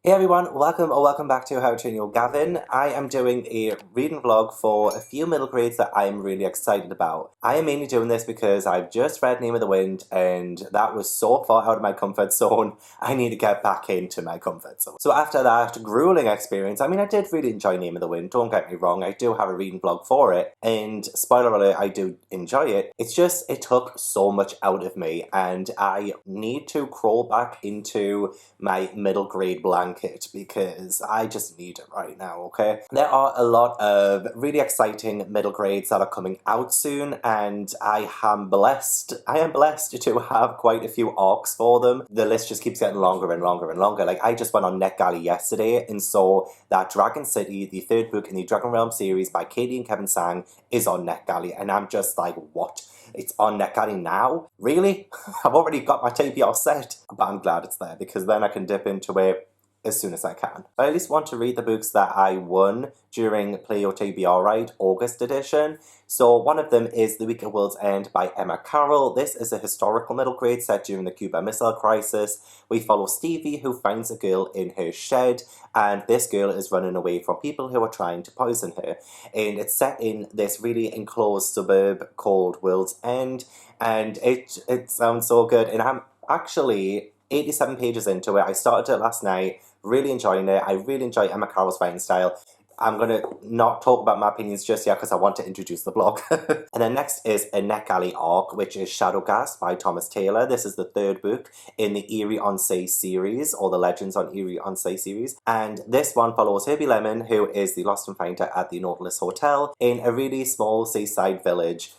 Hey everyone, welcome or welcome back to Outtro Gavin. I am doing a reading vlog for a few middle grades that I am really excited about. I am mainly doing this because I've just read Name of the Wind and that was so far out of my comfort zone, I need to get back into my comfort zone. So after that grueling experience, I did really enjoy Name of the Wind, don't get me wrong, I do have a reading vlog for it, and spoiler alert, I do enjoy it. It's just, it took so much out of me and I need to crawl back into my middle grade blanket because I just need it right now, okay? There are a lot of really exciting middle grades that are coming out soon, and I am blessed to have quite a few arcs for them. The list just keeps getting longer and longer and longer. Like, I just went on NetGalley yesterday and saw that Dragon City, the third book in the Dragon Realm series by Katie and Kevin Tsang, is on NetGalley, and I'm just like, what? It's on NetGalley now? Really? I've already got my TBR set, but I'm glad it's there because then I can dip into it as soon as I can. I at least want to read the books that I won during Play Your TBR Ride August edition. So one of them is The Week at World's End by Emma Carroll. This is a historical middle grade set during the Cuba Missile Crisis. We follow Stevie, who finds a girl in her shed, and this girl is running away from people who are trying to poison her. And it's set in this really enclosed suburb called World's End, and it sounds so good. And I'm actually 87 pages into it. I started it last night, really enjoying it. I really enjoy Emma Carroll's writing style. I'm going to not talk about my opinions just yet because I want to introduce the blog. And then next is a NetGalley arc, which is Shadowghast by Thomas Taylor. This is the third book in the Eerie on Sea series, or the Legends on Eerie on Sea series. And this one follows Herbie Lemon, who is the lost and finder at the Nautilus Hotel in a really small seaside village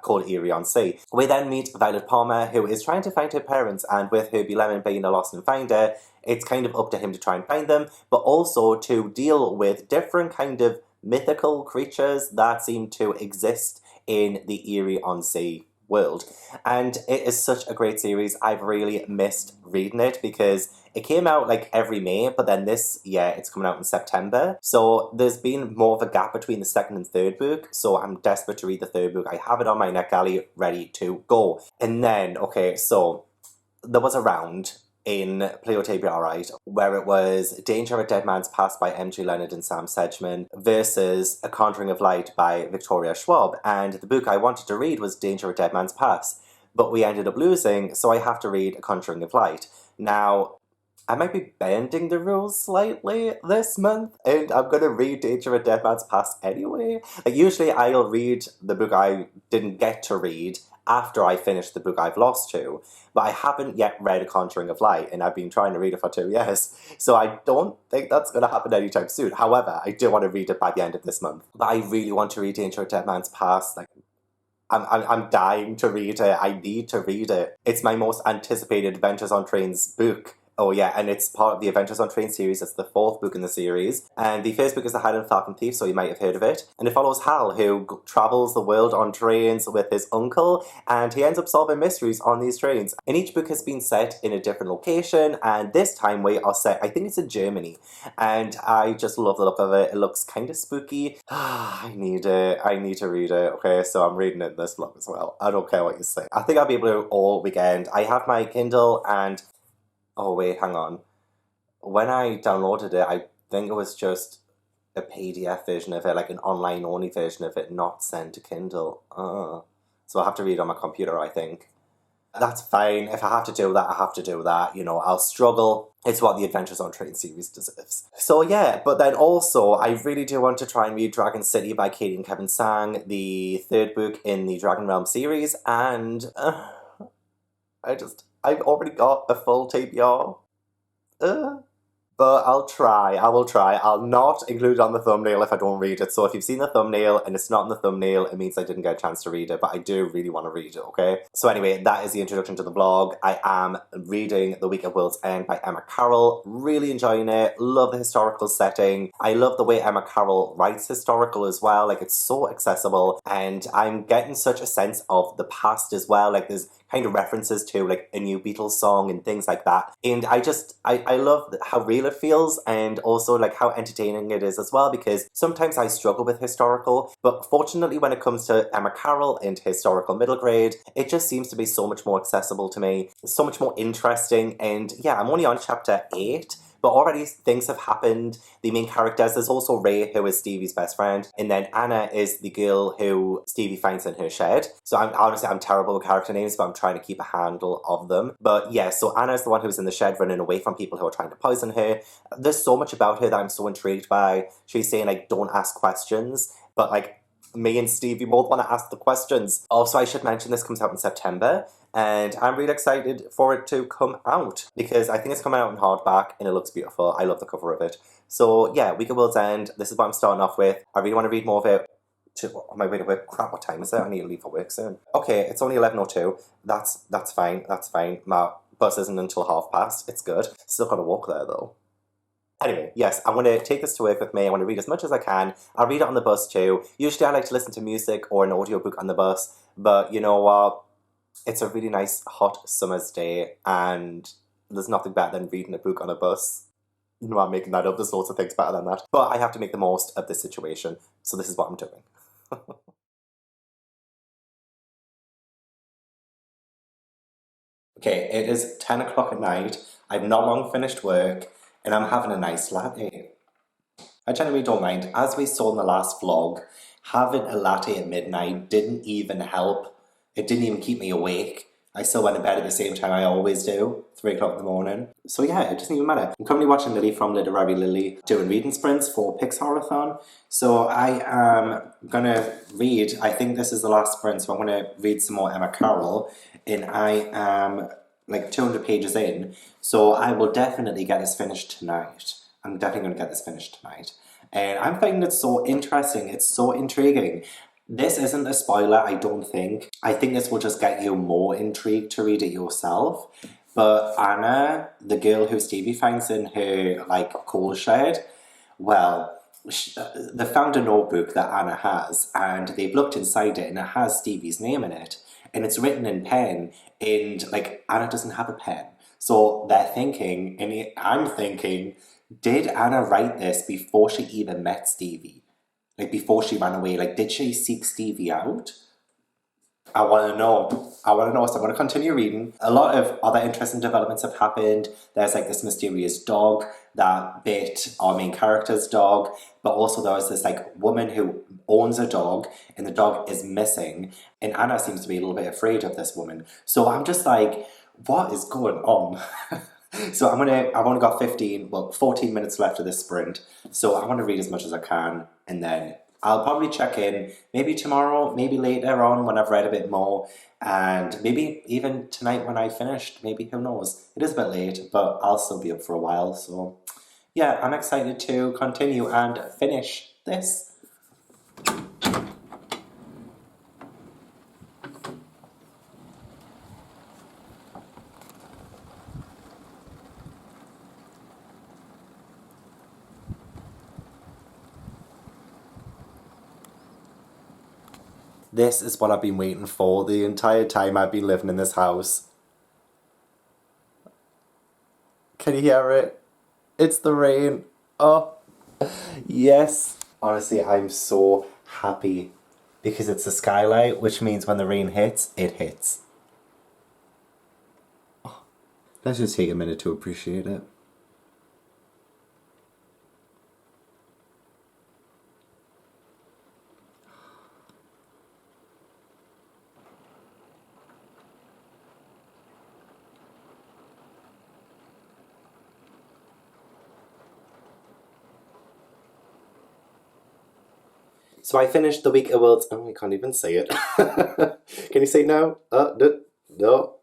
called Eerie on Sea. We then meet Violet Palmer, who is trying to find her parents, and with Herbie Lemon being a lost and finder, it's kind of up to him to try and find them, but also to deal with different kind of mythical creatures that seem to exist in the Eerie on Sea world. And it is such a great series. I've really missed reading it because it came out like every May, but then this year it's coming out in September. So there's been more of a gap between the second and third book, so I'm desperate to read the third book. I have it on my NetGalley ready to go. And then, okay, so there was a round in Play Your TBR Ride where it was Danger at Dead Man's Past by M.G. Leonard and Sam Sedgman versus A Conjuring of Light by Victoria Schwab, and the book I wanted to read was Danger at Dead Man's Past, but we ended up losing, so I have to read A Conjuring of Light. Now, I might be bending the rules slightly this month, and I'm going to read Danger at Dead Man's Past anyway. Like, usually I'll read the book I didn't get to read after I finish the book I've lost to, but I haven't yet read A Conjuring of Light, and I've been trying to read it for 2 years, so I don't think that's going to happen anytime soon. However, I do want to read it by the end of this month. But I really want to read Danger at Dead Man's Past. Like, I'm dying to read it. I need to read it. It's my most anticipated Adventures on Trains book. Oh yeah, and it's part of the Adventures on Train series. It's the fourth book in the series. And the first book is The Highland Falcon Thief, so you might have heard of it. And it follows Hal, who travels the world on trains with his uncle, and he ends up solving mysteries on these trains. And each book has been set in a different location, and this time we are set, I think it's in Germany. And I just love the look of it. It looks kind of spooky. I need it. I need to read it. Okay, so I'm reading it in this vlog as well. I don't care what you say. I think I'll be able to all weekend. I have my Kindle and... oh wait, hang on. When I downloaded it, I think it was just a PDF version of it, like an online-only version of it, not sent to Kindle. So I'll have to read it on my computer, I think. That's fine. If I have to do that, I have to do that. You know, I'll struggle. It's what the Adventures on Train series deserves. So yeah, but then also, I really do want to try and read Dragon City by Katie and Kevin Tsang, the third book in the Dragon Realm series, and... I've already got a full TBR. But I'll try. I will try. I'll not include it on the thumbnail if I don't read it. So if you've seen the thumbnail and it's not in the thumbnail, it means I didn't get a chance to read it. But I do really want to read it, okay? So anyway, that is the introduction to the vlog. I am reading The Week at World's End by Emma Carroll. Really enjoying it. Love the historical setting. I love the way Emma Carroll writes historical as well. Like, it's so accessible. And I'm getting such a sense of the past as well. Like, there's kind of references to like a new Beatles song and things like that. And I love how real it feels, and also like how entertaining it is as well, because sometimes I struggle with historical, but fortunately when it comes to Emma Carroll and historical middle grade, it just seems to be so much more accessible to me, so much more interesting. And yeah, I'm only on chapter 8, but But already things have happened. The main characters, there's also Ray, who is Stevie's best friend, and then Anna is the girl who Stevie finds in her shed. So I'm terrible with character names, but I'm trying to keep a handle of them. But yeah, so Anna is the one who's in the shed running away from people who are trying to poison her. There's so much about her that I'm so intrigued by. She's saying, like, don't ask questions, but like, me and Stevie both want to ask the questions. Also, I should mention this comes out in September, and I'm really excited for it to come out because I think it's coming out in hardback and it looks beautiful. I love the cover of it. So yeah, Week of World's End, this is what I'm starting off with. I really want to read more of it on my way to work. Crap, what time is it? I need to leave for work soon. Okay, it's only 11:02. That's fine. My bus isn't until past. It's good. Still gotta walk there though. Anyway, yes, I want to take this to work with me. I want to read as much as I can. I'll read it on the bus too. Usually I like to listen to music or an audiobook on the bus, but you know what? It's a really nice hot summer's day and there's nothing better than reading a book on a bus. No, I'm making that up. There's lots of things better than that. But I have to make the most of this situation, so this is what I'm doing. Okay, it is 10 o'clock at night. I've not long finished work and I'm having a nice latte. I generally don't mind. As we saw in the last vlog, having a latte at midnight didn't even help. It didn't even keep me awake. I still went to bed at the same time I always do, 3 o'clock in the morning. So yeah, it doesn't even matter. I'm currently watching Lily from Literary Lily doing reading sprints for Pixarathon. So I am gonna read, I think this is the last sprint, so I'm gonna read some more Emma Carroll. And I am like 200 pages in, so I will definitely get this finished tonight. I'm definitely gonna get this finished tonight. And I'm finding it so interesting, it's so intriguing. This isn't a spoiler, I don't think. I think this will just get you more intrigued to read it yourself. But Anna, the girl who Stevie finds in her, like, coal shed, well, they found a notebook that Anna has, and they've looked inside it, and it has Stevie's name in it. And it's written in pen, and, like, Anna doesn't have a pen. So they're thinking, and I'm thinking, did Anna write this before she even met Stevie? Like, before she ran away, like, did she seek Stevie out? I want to know, so I'm going to continue reading. A lot of other interesting developments have happened. There's, like, this mysterious dog that bit our main character's dog, but also there's this, like, woman who owns a dog, and the dog is missing, and Anna seems to be a little bit afraid of this woman. So I'm just like, what is going on? So I've only got 14 minutes left of this sprint, so I want to read as much as I can, and then I'll probably check in maybe tomorrow, maybe later on when I've read a bit more, and maybe even tonight when I finished, maybe, who knows. It is a bit late, but I'll still be up for a while, so yeah, I'm excited to continue and finish this. This is what I've been waiting for the entire time I've been living in this house. Can you hear it? It's the rain. Oh, yes. Honestly, I'm so happy because it's a skylight, which means when the rain hits, it hits. Oh, let's just take a minute to appreciate it. So I finished the Week of Worlds. Oh, I can't even say it. Can you say it now? No.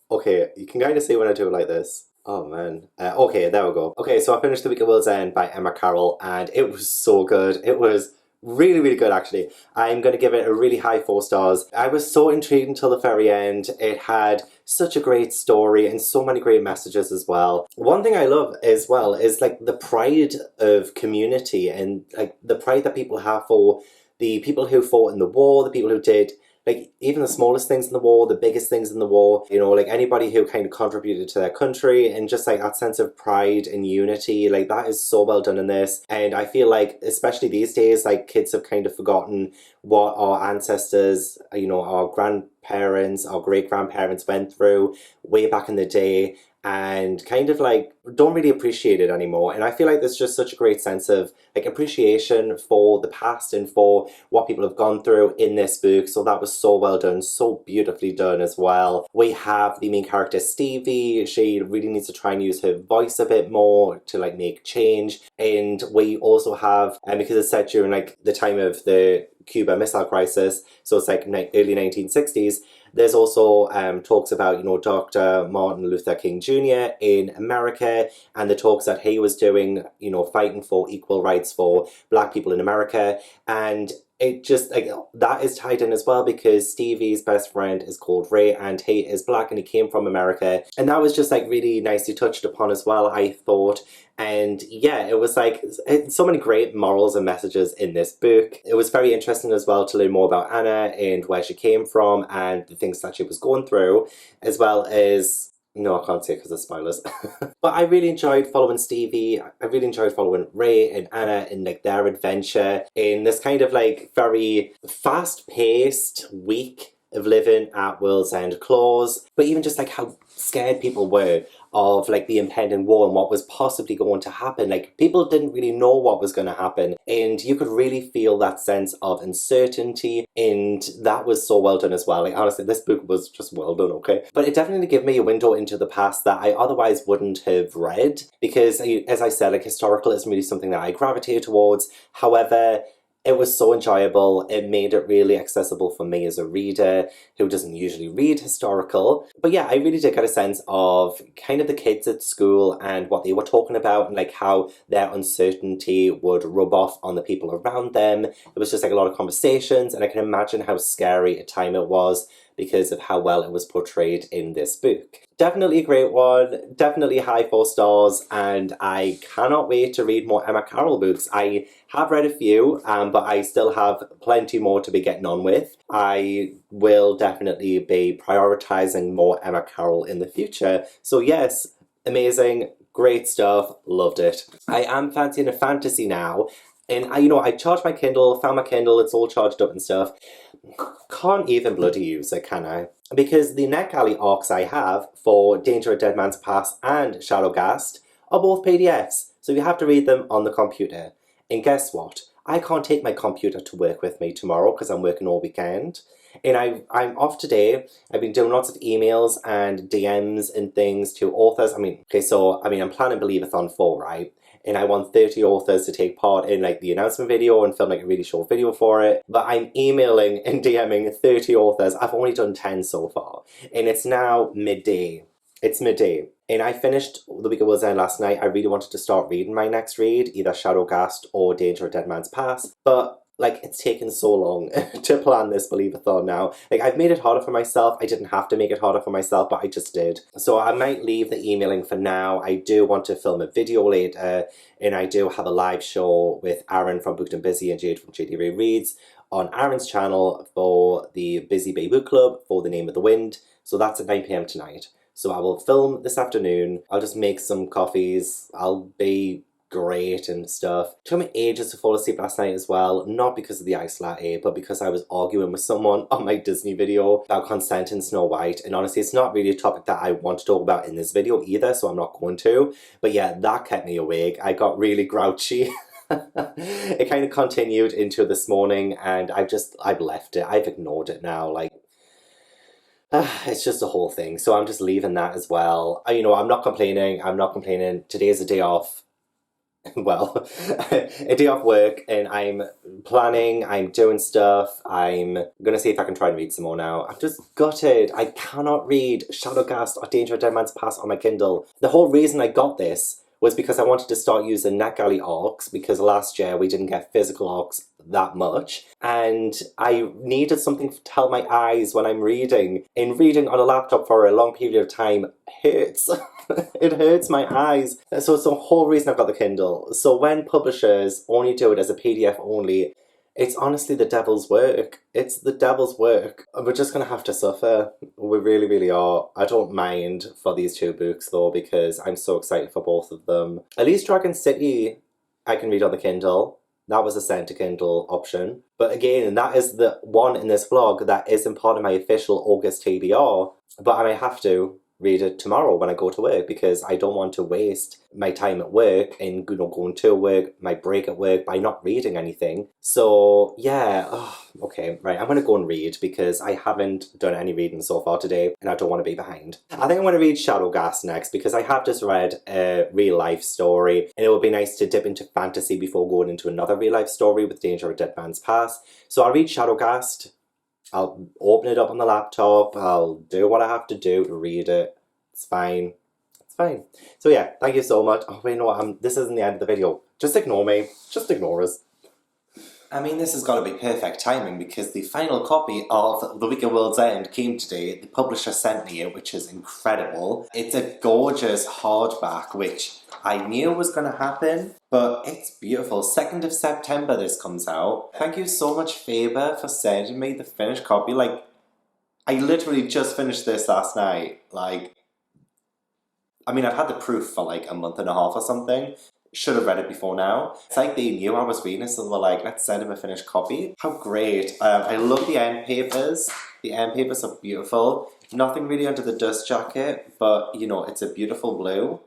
Okay, you can kind of say when I do it like this. Oh man. Okay, there we go. Okay, so I finished The Week of World's End by Emma Carroll, and it was so good. It was really, really good, actually. I'm going to give it a really high 4 stars. I was so intrigued until the very end. It had such a great story and so many great messages as well. One thing I love as well is like the pride of community and like the pride that people have for the people who fought in the war, the people who did like even the smallest things in the war, the biggest things in the war, you know, like anybody who kind of contributed to their country, and just like that sense of pride and unity, like that is so well done in this. And I feel like especially these days, like kids have kind of forgotten what our ancestors, you know, our grandparents, our great grandparents went through way back in the day. and kind of like don't really appreciate it anymore. And I feel like there's just such a great sense of like appreciation for the past and for what people have gone through in this book. So that was so well done, so beautifully done as well. We have the main character Stevie. She really needs to try and use her voice a bit more to like make change. And we also have, because it's set during like the time of the Cuba Missile Crisis, so it's like early 1960s, there's also talks about, you know, Dr. Martin Luther King Jr. in America and the talks that he was doing, you know, fighting for equal rights for Black people in America. And it just, like, that is tied in as well because Stevie's best friend is called Ray and he is Black and he came from America. And that was just like really nicely touched upon as well, I thought. And yeah, it was like so many great morals and messages in this book. It was very interesting as well to learn more about Anna and where she came from and the things that she was going through, as well as, no, I can't say it because of spoilers. But I really enjoyed following Stevie. I really enjoyed following Ray and Anna in like their adventure in this kind of like very fast-paced week of living at World's End Close. But even just like how scared people were of like the impending war and what was possibly going to happen. Like people didn't really know what was going to happen and you could really feel that sense of uncertainty, and that was so well done as well. Like honestly, this book was just well done, okay? But it definitely gave me a window into the past that I otherwise wouldn't have read because, as I said, like historical isn't really something that I gravitate towards. However, it was so enjoyable. It made it really accessible for me as a reader who doesn't usually read historical. But yeah, I really did get a sense of kind of the kids at school and what they were talking about and like how their uncertainty would rub off on the people around them. It was just like a lot of conversations, and I can imagine how scary a time it was because of how well it was portrayed in this book. Definitely a great one, definitely high 4 stars, and I cannot wait to read more Emma Carroll books. I have read a few, but I still have plenty more to be getting on with. I will definitely be prioritising more Emma Carroll in the future. So yes, amazing, great stuff, loved it. I am fancying a fantasy now, and I charged my Kindle, found my Kindle, it's all charged up and stuff. Can't even bloody use it, can I? Because the NetGalley arcs I have for Danger at Dead Man's Pass and Shadowghast are both PDFs, so you have to read them on the computer. And guess what? I can't take my computer to work with me tomorrow because I'm working all weekend. And I'm off today. I've been doing lots of emails and DMs and things to authors. I'm planning Believathon 4, right? And I want 30 authors to take part in like the announcement video and film like a really short video for it. But I'm emailing and DMing 30 authors. I've only done 10 so far. And it's now midday. It's midday. And I finished The Week of World's End last night. I really wanted to start reading my next read, either Shadowghast or Danger at Dead Man's Pass. But like, it's taken so long to plan this Believathon now. Like, I've made it harder for myself. I didn't have to make it harder for myself, but I just did. So I might leave the emailing for now. I do want to film a video later, and I do have a live show with Aaron from Booked and Busy and Jade from JD Ray Reads on Aaron's channel for the Busy Bay Book Club for The Name of the Wind. So that's at 9 PM tonight. So I will film this afternoon. I'll just make some coffees. I'll be great and stuff. It took me ages to fall asleep last night as well, not because of the iced latte, but because I was arguing with someone on my Disney video about consent in Snow White, and honestly it's not really a topic that I want to talk about in this video either, so I'm not going to. But yeah, that kept me awake. I got really grouchy. It kind of continued into this morning, and I've left it. I've ignored it now. Like, it's just a whole thing, so I'm just leaving that as well. I'm not complaining. Today's a day off. Well, a day off work, and I'm planning, I'm doing stuff. I'm gonna see if I can try and read some more now. I'm just gutted. I cannot read Shadowghast or Danger at Dead Man's Pass on my Kindle. The whole reason I got this was because I wanted to start using NetGalley arcs, because last year we didn't get physical arcs that much, and I needed something to tell my eyes when I'm reading. And reading on a laptop for a long period of time hurts. It hurts my eyes. So it's the whole reason I've got the Kindle. So when publishers only do it as a PDF only, it's honestly the devil's work. It's the devil's work. We're just going to have to suffer. We really, really are. I don't mind for these two books though, because I'm so excited for both of them. At least Dragon City I can read on the Kindle. That was a sent to Kindle option. But again, that is the one in this vlog that isn't part of my official August TBR. But I may have to, read it tomorrow when I go to work, because I don't want to waste my time at work and, you know, going to work, my break at work, by not reading anything. So yeah, okay, right, I'm gonna go and read because I haven't done any reading so far today and I don't want to be behind. I think I'm gonna read Shadowghast next because I have just read a real life story and it would be nice to dip into fantasy before going into another real life story with Danger of Dead Man's Past. So I'll read Shadowghast. I'll open it up on the laptop, I'll do what I have to do to read it. It's fine. It's fine. So yeah, thank you so much. Oh wait, no, this isn't the end of the video. Just ignore me. Just ignore us. I mean, this has got to be perfect timing because the final copy of The Week of World's End came today. The publisher sent me it, which is incredible. It's a gorgeous hardback, which I knew was going to happen, but it's beautiful. 2nd of September this comes out. Thank you so much, Faber, for sending me the finished copy. Like, I literally just finished this last night. Like, I mean, I've had the proof for like a month and a half or something. Should have read it before now. It's like they knew I was reading this and were like, let's send him a finished copy. How great. I love the end papers. The end papers are beautiful. Nothing really under the dust jacket, but you know, it's a beautiful blue.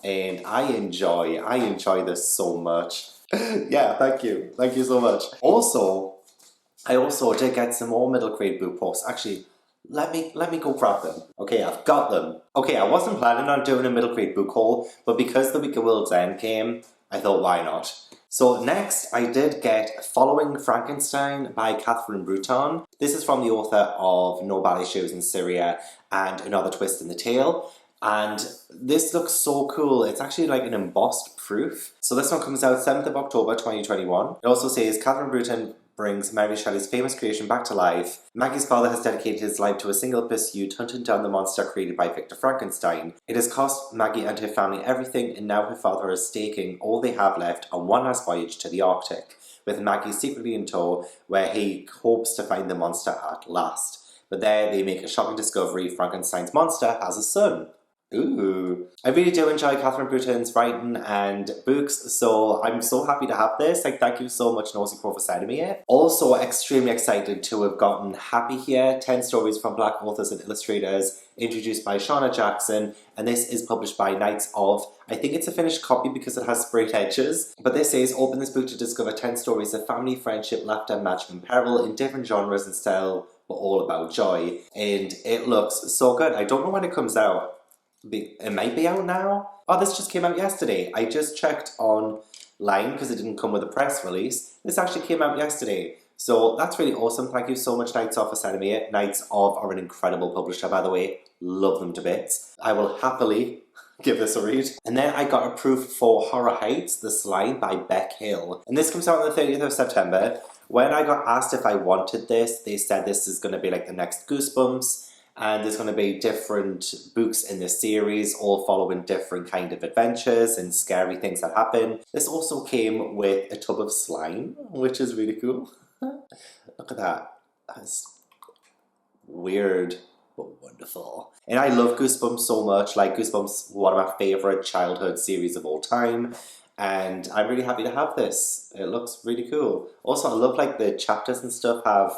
And I enjoy this so much. Yeah, thank you. Thank you so much. I also did get some more middle grade book posts. Actually, let me go grab them. Okay, I've got them. Okay, I wasn't planning on doing a middle grade book haul, but because The Week of World's End came, I thought, why not? So next, I did get Following Frankenstein by Catherine Bruton. This is from the author of No Ballet Shows in Syria and Another Twist in the Tale. And this looks so cool. It's actually like an embossed proof. So this one comes out 7th of October 2021. It also says Catherine Bruton brings Mary Shelley's famous creation back to life. Maggie's father has dedicated his life to a single pursuit, hunting down the monster created by Victor Frankenstein. It has cost Maggie and her family everything, and now her father is staking all they have left on one last voyage to the Arctic, with Maggie secretly in tow, where he hopes to find the monster at last. But there they make a shocking discovery: Frankenstein's monster has a son. Ooh. I really do enjoy Catherine Bruton's writing and books, so I'm so happy to have this. Like, thank you so much, Nosy Crow, for sending me it. Also, extremely excited to have gotten Happy Here, 10 stories from Black authors and illustrators, introduced by Shauna Jackson, and this is published by Knights of. I think it's a finished copy because it has sprayed edges, but this says, open this book to discover 10 stories of family, friendship, laughter, magic, and peril in different genres and style, but all about joy. And it looks so good. I don't know when it comes out. It might be out now. Oh, this just came out yesterday. I just checked online because it didn't come with a press release. This actually came out yesterday. So that's really awesome. Thank you so much, Knights of, for sending me it. Knights of are an incredible publisher, by the way. Love them to bits. I will happily give this a read. And then I got approved for Horror Heights, The Slime by Beck Hill. And this comes out on the 30th of September. When I got asked if I wanted this, they said this is going to be like the next Goosebumps. And there's going to be different books in this series, all following different kind of adventures and scary things that happen. This also came with a tub of slime, which is really cool. Look at that. That's weird, but wonderful. And I love Goosebumps so much. Like, Goosebumps, one of my favourite childhood series of all time. And I'm really happy to have this. It looks really cool. Also, I love like the chapters and stuff have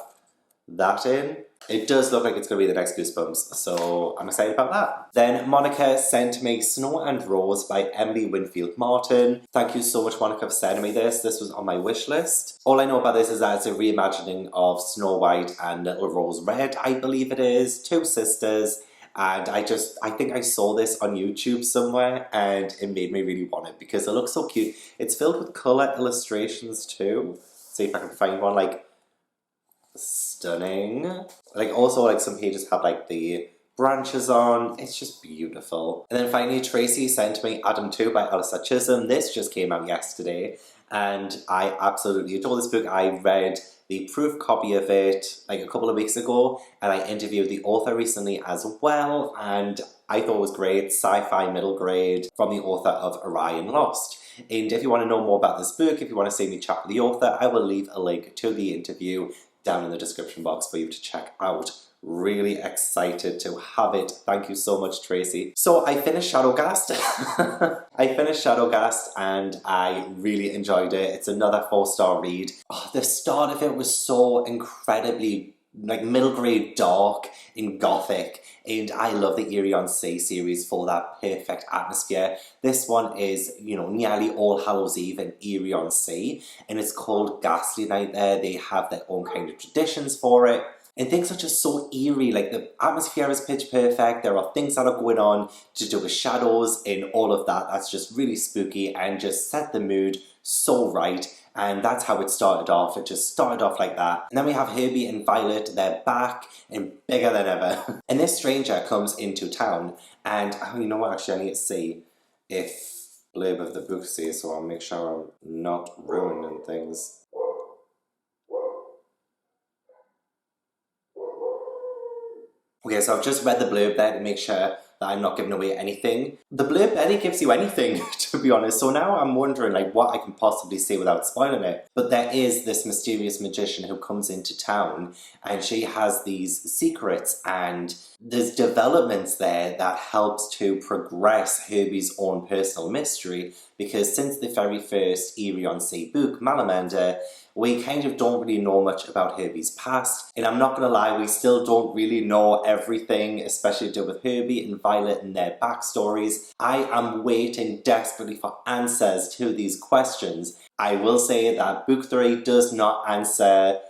that in. It does look like it's going to be the next Goosebumps, so I'm excited about that. Then Monica sent me Snow and Rose by Emily Winfield Martin. Thank you so much, Monica, for sending me this. This was on my wish list. All I know about this is that it's a reimagining of Snow White and Little Rose Red, I believe it is. Two sisters. And I think I saw this on YouTube somewhere and it made me really want it because it looks so cute. It's filled with colour illustrations too. See if I can find one, like, stunning. Like, also, like, some pages have like the branches on. It's just beautiful. And then finally, Tracy sent me Adam 2 by Alistair Chisholm. This just came out yesterday and I absolutely adore this book. I read the proof copy of it like a couple of weeks ago and I interviewed the author recently as well, and I thought it was great. Sci-fi middle grade from the author of Orion Lost. And if you want to know more about this book, if you want to see me chat with the author, I will leave a link to the interview down in the description box for you to check out. Really excited to have it. Thank you so much, Tracy. So I finished Shadowghast. I finished Shadowghast and I really enjoyed it. It's another 4-star read. Oh, the start of it was so incredibly like middle grade dark and gothic, and I love the Eerie on Sea series for that perfect atmosphere. This one is, you know, nearly All Hallows Eve in Eerie on Sea, and it's called Ghastly Night there. They have their own kind of traditions for it. And things are just so eerie, like the atmosphere is pitch perfect, there are things that are going on to do with shadows and all of that. That's just really spooky and just set the mood so right. And that's how it started off. It just started off like that. And then we have Herbie and Violet. They're back and bigger than ever. And this stranger comes into town. And, oh, you know what? Actually, I need to see if blurb of the book says, so I'll make sure I'm not ruining things. Okay, so I've just read the blurb there to make sure that I'm not giving away anything. The blurb barely gives you anything, to be honest, so now I'm wondering like what I can possibly say without spoiling it. But there is this mysterious magician who comes into town, and she has these secrets, and there's developments there that helps to progress Herbie's own personal mystery, because since the very first Eerie on Sea book, Malamander, we kind of don't really know much about Herbie's past, and I'm not going to lie, we still don't really know everything, especially to do with Herbie and Violet and their backstories. I am waiting desperately for answers to these questions. I will say that book 3 does not answer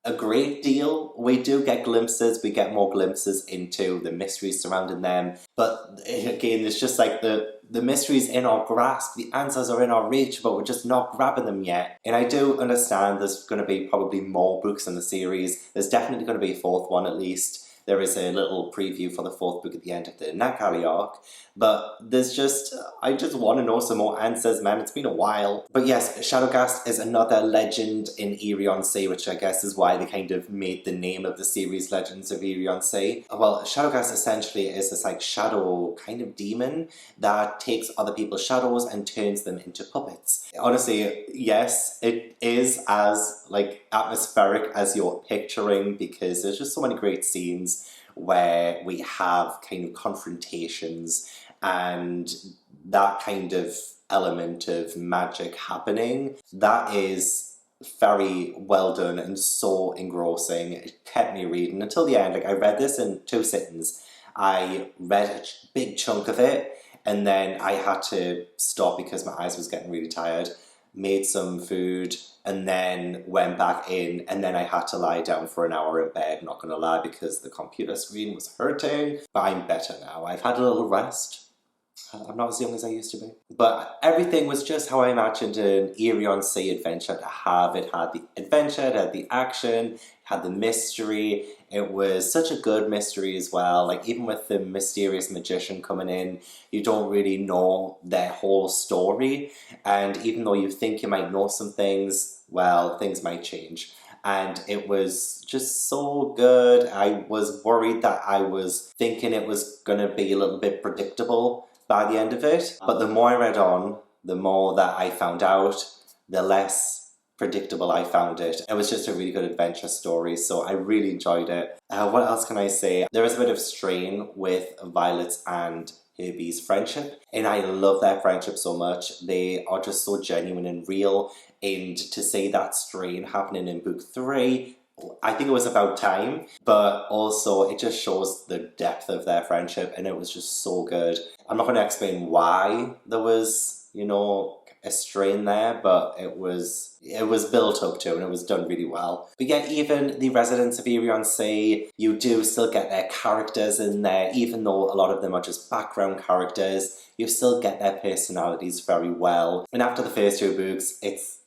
a great deal. We do get glimpses, we get more glimpses into the mysteries surrounding them, but again, it's just like the mystery's in our grasp, the answers are in our reach, but we're just not grabbing them yet. And I do understand there's going to be probably more books in the series. There's definitely going to be a 4th one at least. There is a little preview for the 4th book at the end of the Night Alley arc. But I just want to know some more answers, man. It's been a while. But yes, Shadowghast is another legend in Eerie on Sea, which I guess is why they kind of made the name of the series Legends of Eerie on Sea. Well, Shadowghast essentially is this like shadow kind of demon that takes other people's shadows and turns them into puppets. Honestly, yes, it is as like atmospheric as you're picturing, because there's just so many great scenes where we have kind of confrontations and that kind of element of magic happening. That is very well done and so engrossing. It kept me reading until the end. Like, I read this in 2 sittings. I read a big chunk of it, and then I had to stop because my eyes was getting really tired, made some food, and then went back in, and then I had to lie down for an hour in bed, not gonna lie, because the computer screen was hurting, but I'm better now. I've had a little rest. I'm not as young as I used to be. But everything was just how I imagined an Eerie on Sea adventure to have. It had the adventure, it had the action, it had the mystery. It was such a good mystery as well. Like, even with the mysterious magician coming in, you don't really know their whole story. And even though you think you might know some things, well, things might change. And it was just so good. I was worried that I was thinking it was going to be a little bit predictable by the end of it. But the more I read on, the more that I found out, the less predictable I found it. It was just a really good adventure story, so I really enjoyed it. What else can I say? There is a bit of strain with Violet's and Herbie's friendship, and I love their friendship so much. They are just so genuine and real, and to see that strain happening in book 3, I think it was about time, but also it just shows the depth of their friendship, and it was just so good. I'm not going to explain why there was, you know, a strain there, but it was built up to, and it was done really well. But yeah, even the residents of Eerie on Sea, you do still get their characters in there, even though a lot of them are just background characters. You still get their personalities very well. And after the first 2 books, it's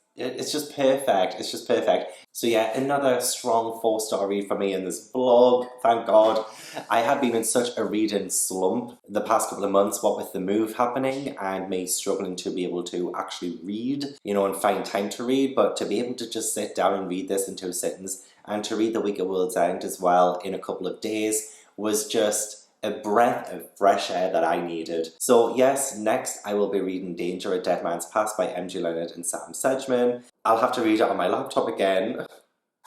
just perfect. It's just perfect. So yeah, another strong 4-star read for me in this vlog, thank God. I had been in such a reading slump the past couple of months, what with the move happening and me struggling to be able to actually read, you know, and find time to read, but to be able to just sit down and read this in 2 sittings, and to read The Week at World's End as well in a couple of days, was just a breath of fresh air that I needed. So yes, next I will be reading Danger, A Dead Man's Past by M.G. Leonard and Sam Sedgman. I'll have to read it on my laptop again.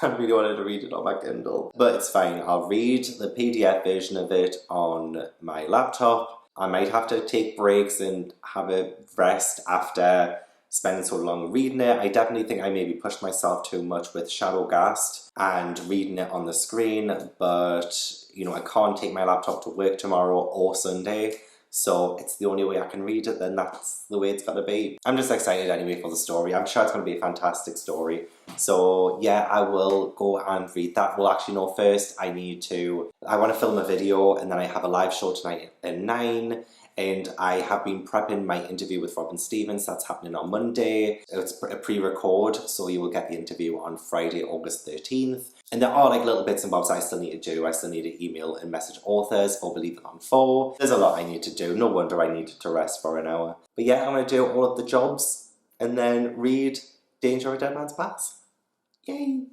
I really wanted to read it on my Kindle, but it's fine. I'll read the PDF version of it on my laptop. I might have to take breaks and have a rest after spending so long reading it. I definitely think I maybe pushed myself too much with Shadowghast and reading it on the screen, but you know, I can't take my laptop to work tomorrow or Sunday, so it's the only way I can read it, then that's the way it's gonna be. I'm just excited anyway for the story. I'm sure it's gonna be a fantastic story. So yeah, I will go and read that. Well, actually no, first I want to film a video, and then I have a live show tonight at 9. And I have been prepping my interview with Robin Stevens. That's happening on Monday. It's a pre-record, so you will get the interview on Friday, August 13th. And there are like little bits and bobs I still need to do. I still need to email and message authors for Believathon 4. There's a lot I need to do. No wonder I needed to rest for an hour. But yeah, I'm going to do all of the jobs and then read Danger of a Dead Man's Pass. Yay!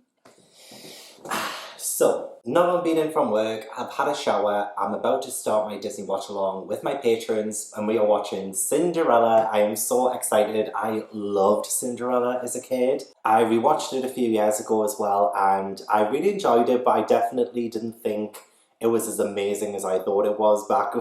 So, not long been in from work, I've had a shower, I'm about to start my Disney watch along with my patrons, and we are watching Cinderella. I am so excited. I loved Cinderella as a kid. I rewatched it a few years ago as well, and I really enjoyed it, but I definitely didn't think it was as amazing as I thought it was back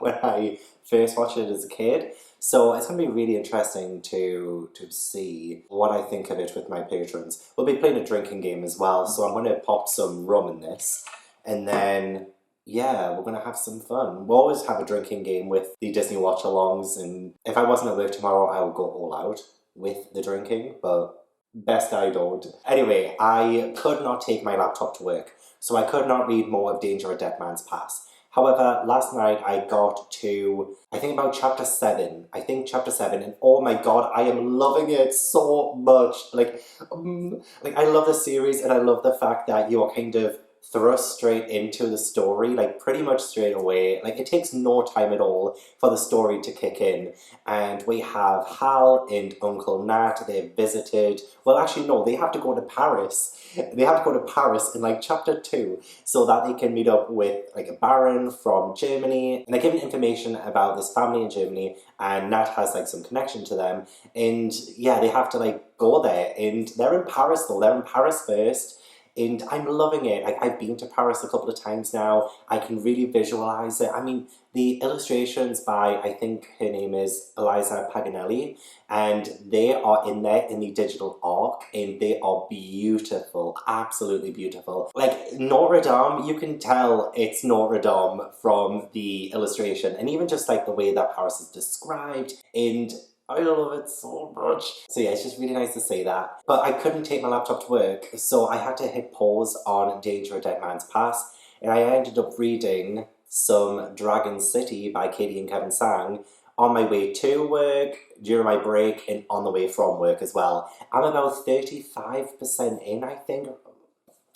when I first watched it as a kid. So it's going to be really interesting to see what I think of it with my patrons. We'll be playing a drinking game as well, so I'm going to pop some rum in this. And then, yeah, we're going to have some fun. We'll always have a drinking game with the Disney watch-alongs, and if I wasn't at work tomorrow, I would go all out with the drinking, but best I don't. Anyway, I could not take my laptop to work, so I could not read more of Danger of a Dead Man's Pass. However, last night I got to, I think about chapter 7, and oh my god, I am loving it so much. Like I love the series, and I love the fact that you are kind of thrust straight into the story, like pretty much straight away. Like it takes no time at all for the story to kick in. And we have Hal and Uncle Nat. They've visited, well actually no, they have to go to Paris. They have to go to Paris in like chapter 2 so that they can meet up with like a baron from Germany, and they're given information about this family in Germany, and Nat has like some connection to them, and yeah, they have to like go there, and they're in Paris though. They're in Paris first. And I'm loving it. I've been to Paris a couple of times now. I can really visualize it. I mean, the illustrations by, I think her name is Eliza Paganelli, and they are in there in the digital arc, and they are beautiful, absolutely beautiful. Like Notre Dame, you can tell it's Notre Dame from the illustration, and even just like the way that Paris is described, and I love it so much. So yeah, it's just really nice to say that. But I couldn't take my laptop to work, so I had to hit pause on Danger of a Dead Man's Pass, and I ended up reading some Dragon City by Katie and Kevin Tsang on my way to work, during my break, and on the way from work as well. I'm about 35% in, I think.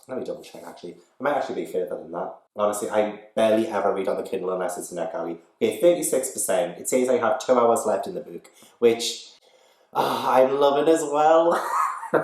Let me double check actually. I might actually be further than that. Honestly, I barely ever read on the Kindle unless it's a NetGalley. Okay, 36%. It says I have 2 hours left in the book, which I'm loving as well.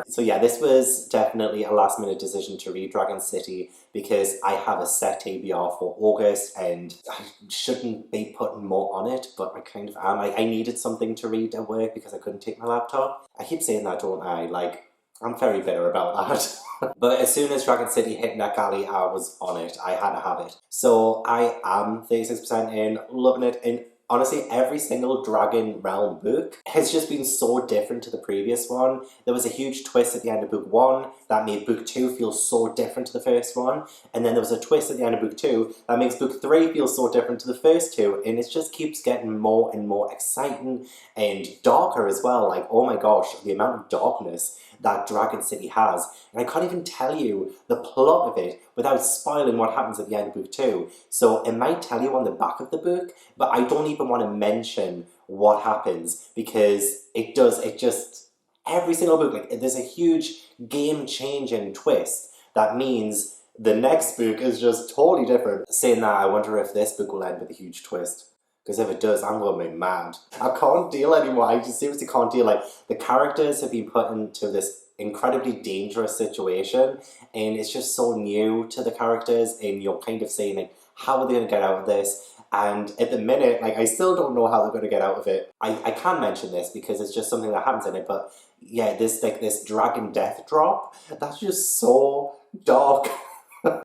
So yeah, this was definitely a last minute decision to read Dragon City because I have a set TBR for August, and I shouldn't be putting more on it, but I kind of am. I needed something to read at work because I couldn't take my laptop. I keep saying that, don't I? Like, I'm very bitter about that. But as soon as Dragon City hit NetGalley, I was on it. I had to have it. So I am 36% in, loving it. And honestly, every single Dragon Realm book has just been so different to the previous one. There was a huge twist at the end of book 1 that made book 2 feel so different to the first one. And then there was a twist at the end of book 2 that makes book 3 feel so different to the first 2. And it just keeps getting more and more exciting and darker as well. Like, oh my gosh, the amount of darkness that Dragon City has. And I can't even tell you the plot of it without spoiling what happens at the end of book 2. So it might tell you on the back of the book, but I don't even want to mention what happens because it just, every single book, like there's a huge game-changing twist that means the next book is just totally different. Saying that, I wonder if this book will end with a huge twist. Because if it does, I'm going to be mad. I can't deal anymore. I just seriously can't deal. Like, the characters have been put into this incredibly dangerous situation, and it's just so new to the characters, and you're kind of saying, like, how are they going to get out of this? And at the minute, like, I still don't know how they're going to get out of it. I can mention this because it's just something that happens in it, but yeah, this dragon death drop, that's just so dark.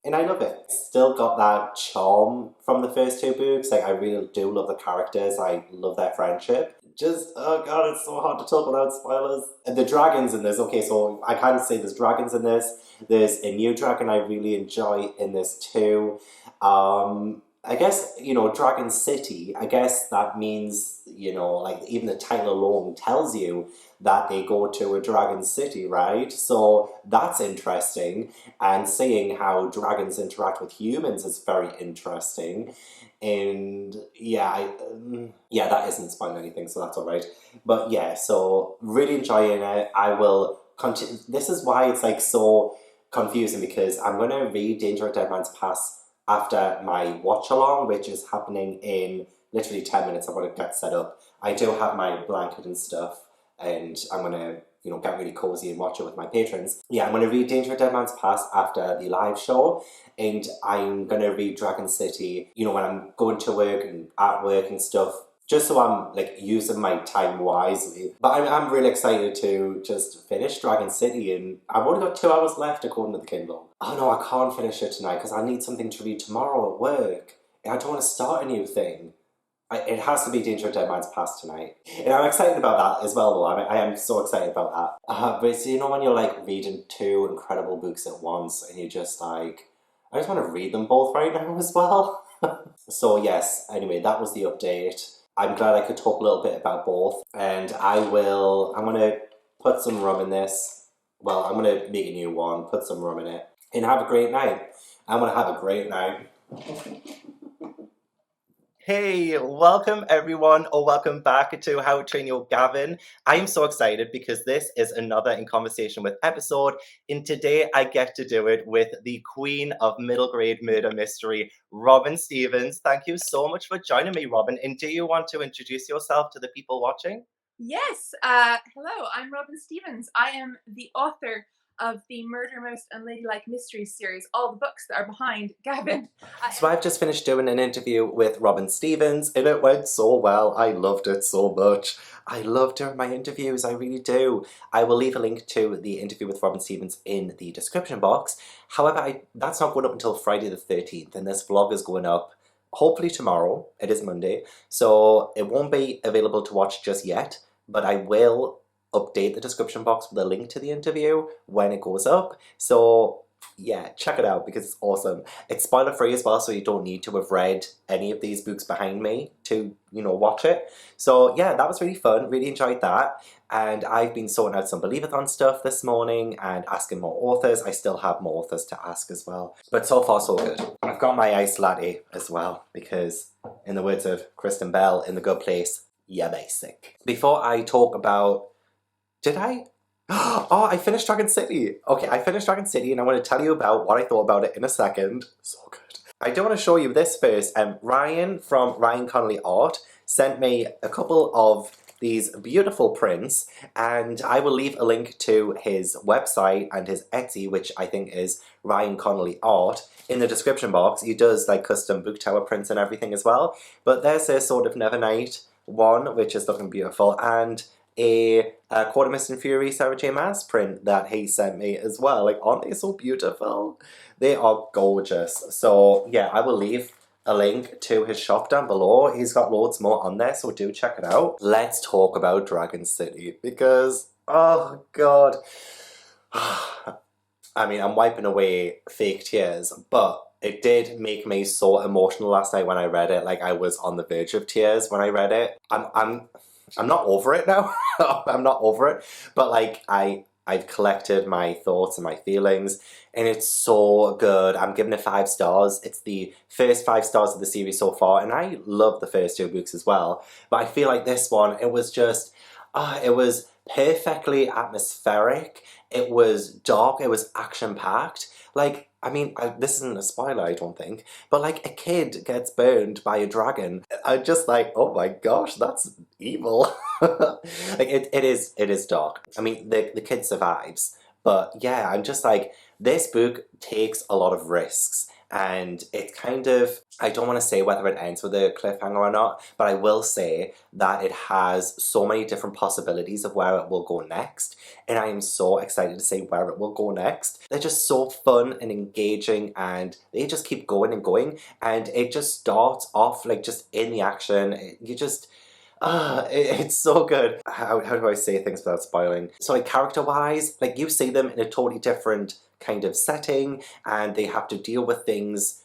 And I love it. Still got that charm from the first 2 books. Like, I really do love the characters. I love their friendship. just, oh god, it's so hard to talk without spoilers. And the dragons in this, okay, so I can't say there's dragons in this. There's a new dragon I really enjoy in this too. I guess, Dragon City, I guess that means, like even the title alone tells you that they go to a dragon city, right? So that's interesting. And seeing how dragons interact with humans is very interesting. And yeah, that isn't spoiling anything, so that's all right. But yeah, so really enjoying it. I will continue. This is why it's like so confusing, because I'm going to read Danger at Dead Man's Pass after my watch along, which is happening in literally 10 minutes. I'm going to get set up. I do have my blanket and stuff, and I'm going to, get really cozy and watch it with my patrons. Yeah, I'm going to read Danger at Dead Man's Pass after the live show, and I'm going to read Dragon City, when I'm going to work and at work and stuff, just so I'm like using my time wisely. But I'm really excited to just finish Dragon City, and I've only got 2 hours left according to the Kindle. Oh no, I can't finish it tonight because I need something to read tomorrow at work. And I don't want to start a new thing. It has to be Danger at Dead Man's Pass tonight. And I'm excited about that as well, though. I am so excited about that. But so, when you're like reading 2 incredible books at once, and you're just like, I just want to read them both right now as well. So yes, anyway, that was the update. I'm glad I could talk a little bit about both. And I'm going to put some rum in this. Well, I'm going to make a new one, put some rum in it. And have a great night. I'm going to have a great night. Hey, welcome everyone, or welcome back to How to Train Your Gavin. I am so excited because this is another In Conversation With episode, and today I get to do it with the queen of middle grade murder mystery, Robin Stevens. Thank you so much for joining me, Robin. And do you want to introduce yourself to the people watching? Yes, hello, I'm Robin Stevens. I am the author of the Murder Most Unladylike Mysteries series, all the books that are behind Gavin. So I've just finished doing an interview with Robin Stevens, and it went so well. I loved it so much. I love doing my interviews, I really do. I will leave a link to the interview with Robin Stevens in the description box. However, that's not going up until Friday the 13th, and this vlog is going up hopefully tomorrow. It is Monday, so it won't be available to watch just yet, but I will update the description box with a link to the interview when it goes up. So yeah, check it out because it's awesome. It's spoiler free as well, so you don't need to have read any of these books behind me to, watch it. So yeah, that was really fun. Really enjoyed that. And I've been sorting out some Believathon stuff this morning and asking more authors. I still have more authors to ask as well. But so far so good. I've got my iced latte as well because, in the words of Kristen Bell in The Good Place, yeah, basic. Before I talk about Did I? Oh, I finished Dragon City. Okay, I finished Dragon City and I want to tell you about what I thought about it in a second. So good. I do want to show you this first. Ryan from Ryan Connolly Art sent me a couple of these beautiful prints, and I will leave a link to his website and his Etsy, which I think is Ryan Connolly Art, in the description box. He does like custom book tower prints and everything as well. But there's a sort of Nevernight one, which is looking beautiful, and a Quarter Mist and Fury Sarah J. Maas print that he sent me as well. Like, aren't they so beautiful? They are gorgeous. So yeah, I will leave a link to his shop down below. He's got loads more on there, so do check it out. Let's talk about Dragon City because, oh god. I mean, I'm wiping away fake tears, but it did make me so emotional last night when I read it. Like, I was on the verge of tears when I read it. I'm not over it now. I'm not over it. But like I've collected my thoughts and my feelings, and it's so good. I'm giving it 5 stars. It's the first 5 stars of the series so far, and I love the first 2 books as well. But I feel like this one, it was just, it was perfectly atmospheric. It was dark. It was action-packed. Like, I mean, this isn't a spoiler, I don't think, but like a kid gets burned by a dragon. I'm just like, oh my gosh, that's evil. Like, it is dark. I mean, the kid survives, but yeah, I'm just like, this book takes a lot of risks. And it kind of, I don't want to say whether it ends with a cliffhanger or not, but I will say that it has so many different possibilities of where it will go next. And I am so excited to see where it will go next. They're just so fun and engaging, and they just keep going and going. And it just starts off like just in the action. It's so good. How do I say things without spoiling? So like character-wise, like you see them in a totally different kind of setting, and they have to deal with things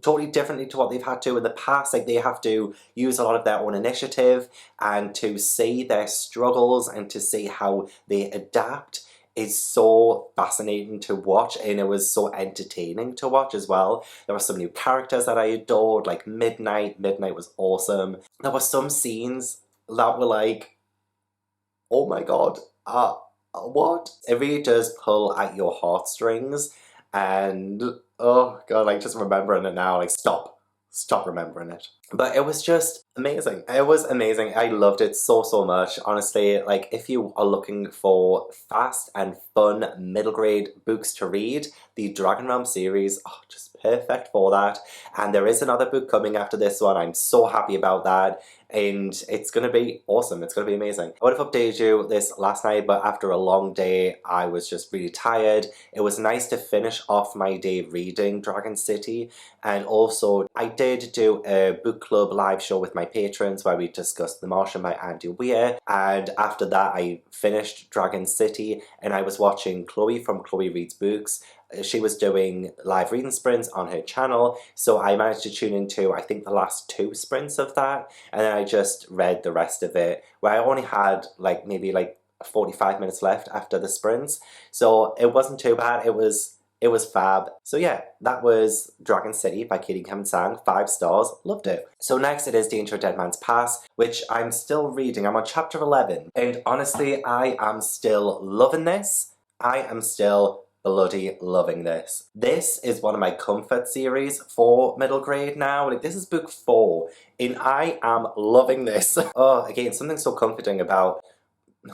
totally differently to what they've had to in the past. Like they have to use a lot of their own initiative, and to see their struggles and to see how they adapt is so fascinating to watch, and it was so entertaining to watch as well. There were some new characters that I adored, like Midnight. Midnight was awesome. There were some scenes that were like, oh my god, what? It really does pull at your heartstrings, and oh god, like just remembering it now, like stop remembering it. But it was just amazing. It was amazing. I loved it so much. Honestly, like if you are looking for fast and fun middle grade books to read, the Dragon Realm series, oh, just perfect for that. And there is another book coming after this one. I'm so happy about that. And it's going to be awesome. It's going to be amazing. I would have updated you this last night, but after a long day, I was just really tired. It was nice to finish off my day reading Dragon City. And also, I did do a book club live show with my patrons where we discussed The Martian by Andy Weir. And after that, I finished Dragon City, and I was watching Chloe from Chloe Reads Books. She was doing live reading sprints on her channel, so I managed to tune into, I think, the last 2 sprints of that, and then I just read the rest of it, where I only had like maybe like 45 minutes left after the sprints, so it wasn't too bad. It was fab. So yeah, that was Dragon City by Katie Tsang. 5 stars, loved it. So next it is Danger Dead Man's Pass, which I'm still reading. I'm on chapter 11, and honestly, I am still loving this. I am still bloody loving this. This is one of my comfort series for middle grade now. Like this is book 4, and I am loving this. Oh, again, something so comforting about,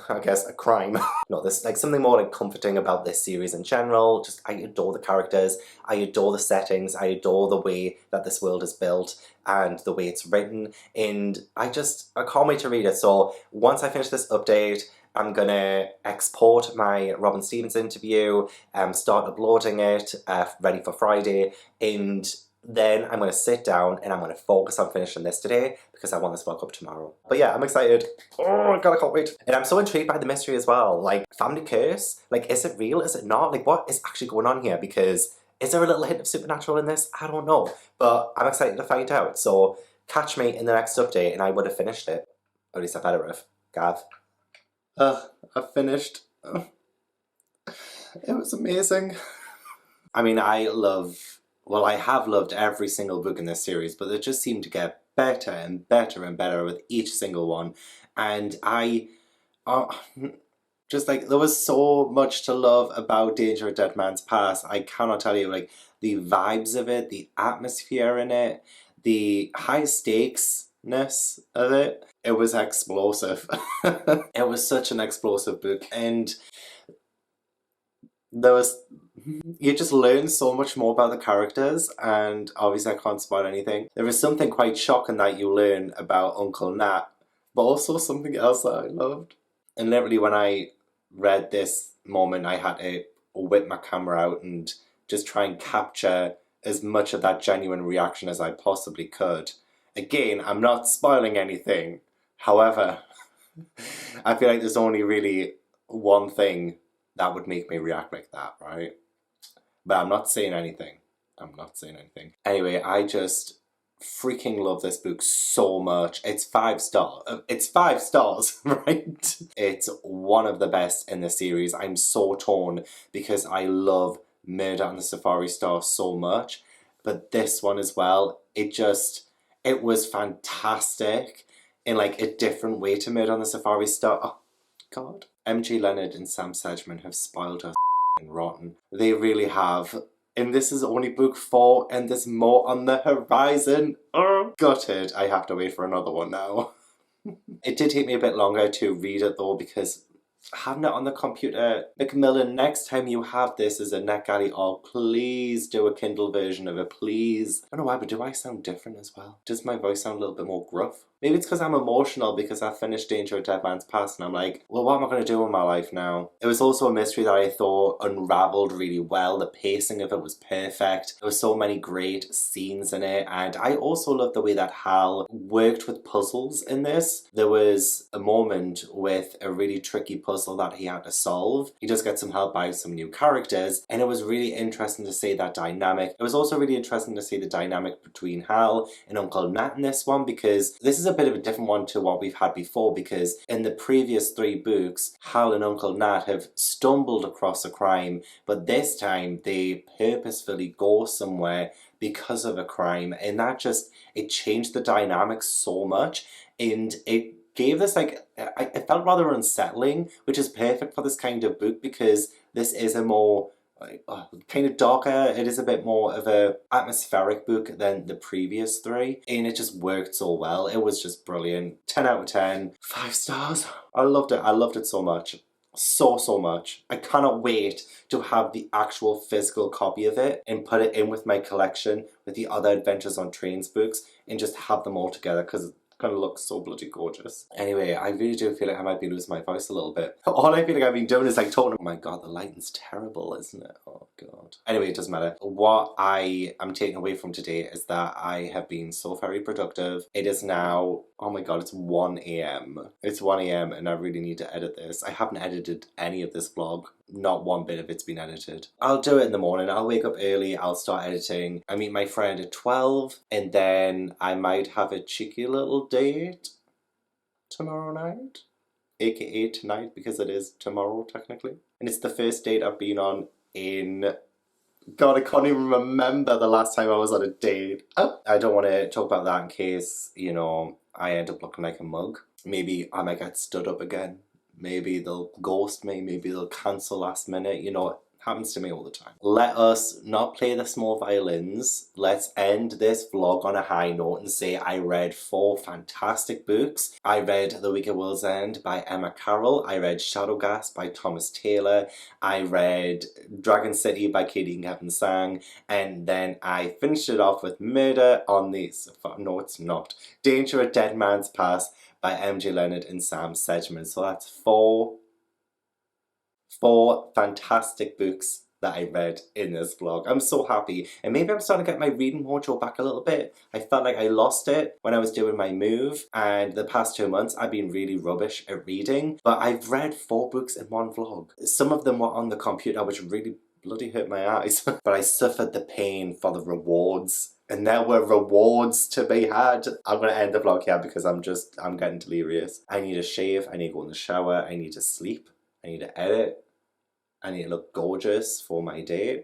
I guess, a crime. Not this, like something more like comforting about this series in general. Just, I adore the characters, I adore the settings, I adore the way that this world is built and the way it's written, and I can't wait to read it. So once I finish this update, I'm gonna export my Robin Stevens interview, start uploading it, ready for Friday, and then I'm gonna sit down and I'm gonna focus on finishing this today because I want this book up tomorrow. But yeah, I'm excited. Oh god, I can't wait. And I'm so intrigued by the mystery as well. Like, family curse? Like, is it real? Is it not? Like, what is actually going on here? Because is there a little hint of supernatural in this? I don't know. But I'm excited to find out. So catch me in the next update and I would have finished it. Or at least I better have. Gav. I finished. It was amazing. I mean, I have loved every single book in this series, but it just seemed to get better and better and better with each single one. And just like, there was so much to love about Danger at Dead Man's Pass. I cannot tell you, like, the vibes of it, the atmosphere in it, the high stakesness of it. It was explosive. It was such an explosive book, and you just learn so much more about the characters, and obviously I can't spoil anything. There is something quite shocking that you learn about Uncle Nat, but also something else that I loved. And literally when I read this moment, I had to whip my camera out and just try and capture as much of that genuine reaction as I possibly could. Again, I'm not spoiling anything. However, I feel like there's only really one thing that would make me react like that, right? But I'm not saying anything. Anyway, I just freaking love this book so much. It's 5 stars. It's 5 stars, right? It's one of the best in the series. I'm so torn because I love Murder on the Safari Star so much. But this one as well, it was fantastic in like a different way to Murder on the Safari Star. Oh, God. MG Leonard and Sam Sedgman have spoiled us rotten. They really have. And this is only book 4 and there's more on the horizon. Oh, gutted. I have to wait for another one now. It did take me a bit longer to read it though because having it on the computer. Macmillan, next time you have this as a NetGalley, please do a Kindle version of it, please. I don't know why, but do I sound different as well? Does my voice sound a little bit more gruff? Maybe it's because I'm emotional because I finished Danger at Dead Man's Past and I'm like, well, what am I going to do with my life now? It was also a mystery that I thought unraveled really well. The pacing of it was perfect. There were so many great scenes in it, and I also love the way that Hal worked with puzzles in this. There was a moment with a really tricky puzzle that he had to solve. He just got some help by some new characters, and it was really interesting to see that dynamic. It was also really interesting to see the dynamic between Hal and Uncle Nat in this one, because this is a bit of a different one to what we've had before, because in the previous 3 books, Hal and Uncle Nat have stumbled across a crime, but this time they purposefully go somewhere because of a crime, and that just, it changed the dynamic so much, and it gave this, like, it felt rather unsettling, which is perfect for this kind of book, because this is a more kind of darker, it is a bit more of a atmospheric book than the previous 3, and it just worked so well. It was just brilliant. 10 out of 10. 5 stars. I loved it so much. So much. I cannot wait to have the actual physical copy of it and put it in with my collection with the other Adventures on Trains books and just have them all together, because gonna look so bloody gorgeous. Anyway, I really do feel like I might be losing my voice a little bit. All I feel like I've been doing is like talking. Oh my god, the lighting's terrible, isn't it? Oh god. Anyway, it doesn't matter. What I am taking away from today is that I have been so very productive. It is now, oh my god, it's 1 a.m. It's 1 a.m. and I really need to edit this. I haven't edited any of this vlog. Not one bit of it's been edited. I'll do it in the morning. I'll wake up early, I'll start editing. I meet my friend at 12, and then I might have a cheeky little date tomorrow night. AKA tonight, because it is tomorrow technically. And it's the first date I've been on in... God, I can't even remember the last time I was on a date. Oh, I don't want to talk about that in case, you know, I end up looking like a mug. Maybe I might get stood up again. Maybe they'll ghost me, maybe they'll cancel last minute, you know, it happens to me all the time. Let us not play the small violins. Let's end this vlog on a high note and say I read 4 fantastic books. I read The Week at World's End by Emma Carroll. I read Shadowghast by Thomas Taylor. I read Dragon City by Katie and Gavin Tsang. And then I finished it off with Murder on the... No, it's not. Danger at Dead Man's Past by MJ Leonard and Sam Sedgman. So that's 4 fantastic books that I read in this vlog. I'm so happy. And maybe I'm starting to get my reading mojo back a little bit. I felt like I lost it when I was doing my move, and the past 2 months I've been really rubbish at reading. But I've read 4 books in one vlog. Some of them were on the computer, which really bloody hurt my eyes. But I suffered the pain for the rewards. And there were rewards to be had. I'm going to end the vlog here because I'm getting delirious. I need a shave, I need to go in the shower, I need to sleep, I need to edit, I need to look gorgeous for my day.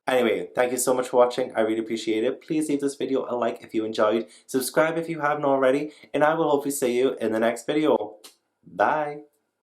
Anyway, thank you so much for watching, I really appreciate it. Please leave this video a like if you enjoyed, subscribe if you haven't already, and I will hopefully see you in the next video. Bye!